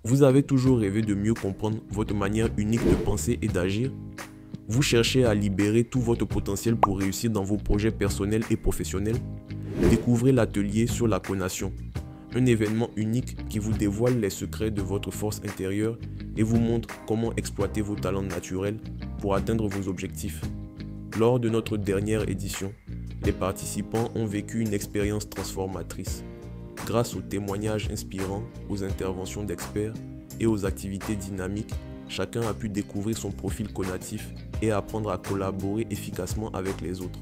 Vous avez toujours rêvé de mieux comprendre votre manière unique de penser et d'agir? Vous cherchez à libérer tout votre potentiel pour réussir dans vos projets personnels et professionnels? Découvrez l'atelier sur la conation, un événement unique qui vous dévoile les secrets de votre force intérieure et vous montre comment exploiter vos talents naturels pour atteindre vos objectifs. Lors de notre dernière édition, les participants ont vécu une expérience transformatrice. Grâce aux témoignages inspirants, aux interventions d'experts et aux activités dynamiques, chacun a pu découvrir son profil conatif et apprendre à collaborer efficacement avec les autres.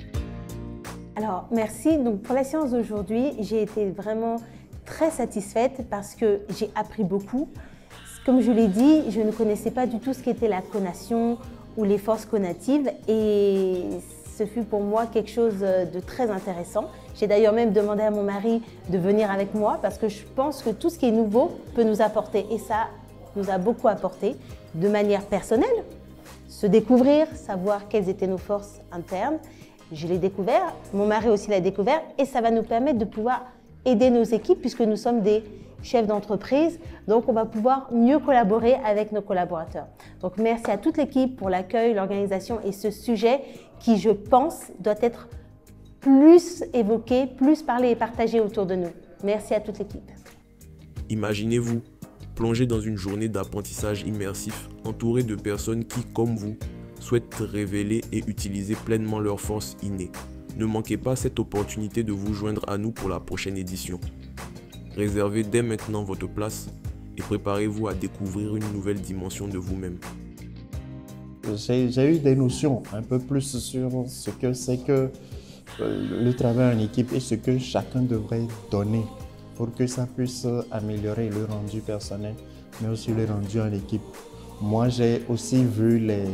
Alors, merci. Donc, pour la séance d'aujourd'hui, j'ai été vraiment très satisfaite parce que j'ai appris beaucoup. Comme je l'ai dit, je ne connaissais pas du tout ce qu'était la conation ou les forces conatives et ce fut pour moi quelque chose de très intéressant. J'ai d'ailleurs même demandé à mon mari de venir avec moi parce que je pense que tout ce qui est nouveau peut nous apporter et ça nous a beaucoup apporté de manière personnelle. Se découvrir, savoir quelles étaient nos forces internes. Je l'ai découvert, mon mari aussi l'a découvert et ça va nous permettre de pouvoir aider nos équipes puisque nous sommes des chefs d'entreprise. Donc, on va pouvoir mieux collaborer avec nos collaborateurs. Donc, merci à toute l'équipe pour l'accueil, l'organisation et ce sujet qui, je pense, doit être plus évoqué, plus parlé et partagé autour de nous. Merci à toute l'équipe. Imaginez-vous plonger dans une journée d'apprentissage immersif entouré de personnes qui, comme vous, souhaitent révéler et utiliser pleinement leurs forces innées. Ne manquez pas cette opportunité de vous joindre à nous pour la prochaine édition. Réservez dès maintenant votre place et préparez-vous à découvrir une nouvelle dimension de vous-même. J'ai eu des notions un peu plus sur ce que c'est que le travail en équipe et ce que chacun devrait donner pour que ça puisse améliorer le rendu personnel, mais aussi le rendu en équipe. Moi, j'ai aussi vu les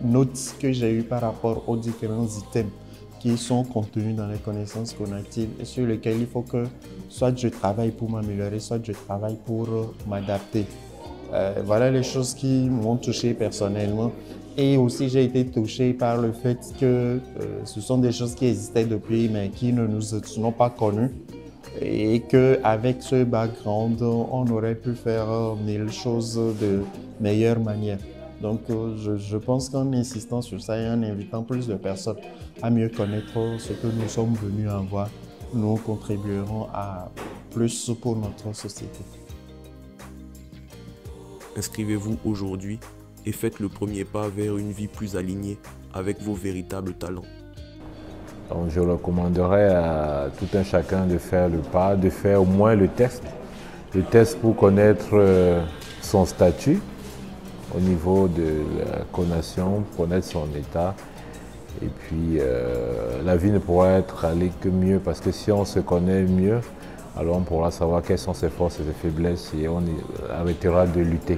notes que j'ai eues par rapport aux différents items qui sont contenus dans les connaissances conatives et sur lesquels il faut que soit je travaille pour m'améliorer, soit je travaille pour m'adapter. Voilà les choses qui m'ont touché personnellement. Et aussi, j'ai été touché par le fait que ce sont des choses qui existaient depuis, mais qui ne nous sont pas connues. Et qu'avec ce background, on aurait pu faire mille choses de meilleure manière. Donc, je pense qu'en insistant sur ça et en invitant plus de personnes à mieux connaître ce que nous sommes venus en voir, nous contribuerons à plus pour notre société. Inscrivez-vous aujourd'hui et faites le premier pas vers une vie plus alignée avec vos véritables talents. Donc, je recommanderais à tout un chacun de faire le pas, de faire au moins le test pour connaître son statut au niveau de la conation, connaître son état. Et puis, la vie ne pourra être allée que mieux parce que si on se connaît mieux, alors on pourra savoir quelles sont ses forces et ses faiblesses et on arrêtera de lutter.